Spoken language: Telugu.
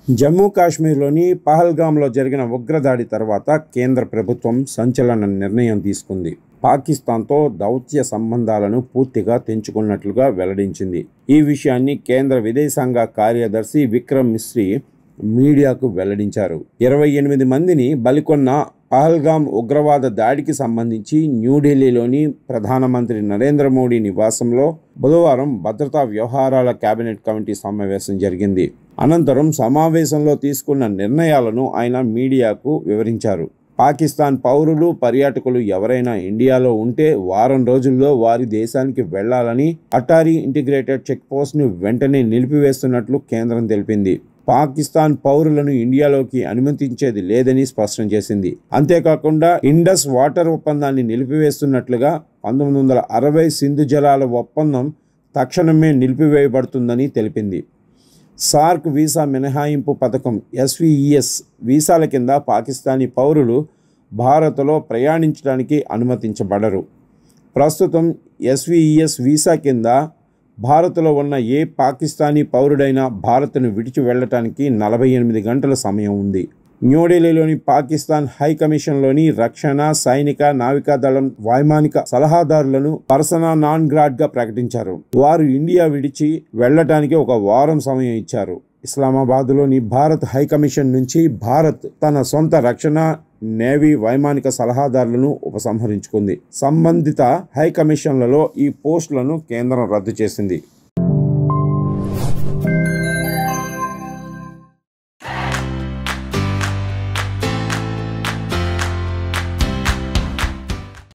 జమ్మూ కాశ్మీర్లోని పహల్గామ్లో జరిగిన ఉగ్రదాడి తర్వాత కేంద్ర ప్రభుత్వం సంచలన నిర్ణయం తీసుకుంది. పాకిస్తాన్తో దౌత్య సంబంధాలను పూర్తిగా తెంచుకున్నట్లుగా వెల్లడించింది. ఈ విషయాన్ని కేంద్ర విదేశాంగ కార్యదర్శి విక్రమ్ మిస్రీ మీడియాకు వెల్లడించారు. 28 మందిని బలికొన్న పహల్గామ్ ఉగ్రవాద దాడికి సంబంధించి న్యూఢిల్లీలోని ప్రధానమంత్రి నరేంద్ర మోడీ నివాసంలో బుధవారం భద్రతా వ్యవహారాల కేబినెట్ కమిటీ సమావేశం జరిగింది. అనంతరం సమావేశంలో తీసుకున్న నిర్ణయాలను ఆయన మీడియాకు వివరించారు. పాకిస్తాన్ పౌరులు, పర్యాటకులు ఎవరైనా ఇండియాలో ఉంటే వారం రోజుల్లో వారి దేశానికి వెళ్లాలని అటారీ ఇంటిగ్రేటెడ్ చెక్పోస్ట్ను వెంటనే నిలిపివేస్తున్నట్లు కేంద్రం తెలిపింది. పాకిస్తాన్ పౌరులను ఇండియాలోకి అనుమతించేది లేదని స్పష్టం చేసింది. అంతేకాకుండా ఇండస్ వాటర్ ఒప్పందాన్ని నిలిపివేస్తున్నట్లుగా 1960 సింధు జలాల ఒప్పందం తక్షణమే నిలిపివేయబడుతుందని తెలిపింది. సార్క్ వీసా మినహాయింపు పథకం SVES వీసాల కింద పాకిస్తానీ పౌరులు భారత్లో ప్రయాణించడానికి అనుమతించబడరు. ప్రస్తుతం SVES వీసా కింద భారత్లో ఉన్న ఏ పాకిస్తానీ పౌరుడైనా భారత్ను విడిచి వెళ్లటానికి 48 గంటల సమయం ఉంది. న్యూఢిల్లీలోని పాకిస్తాన్ హై కమిషన్లోని రక్షణ, సైనిక, నావికాదళం వైమానిక సలహాదారులను పర్సనా నాన్ గ్రాట్గా ప్రకటించారు. వారు ఇండియా విడిచి వెళ్లటానికి ఒక వారం సమయం ఇచ్చారు. ఇస్లామాబాద్లోని భారత్ హై కమిషన్ నుంచి భారత్ తన సొంత రక్షణ, నేవీ, వైమానిక సలహాదారులను ఉపసంహరించుకుంది. సంబంధిత హై కమిషన్లలో ఈ పోస్టులను కేంద్రం రద్దు చేసింది.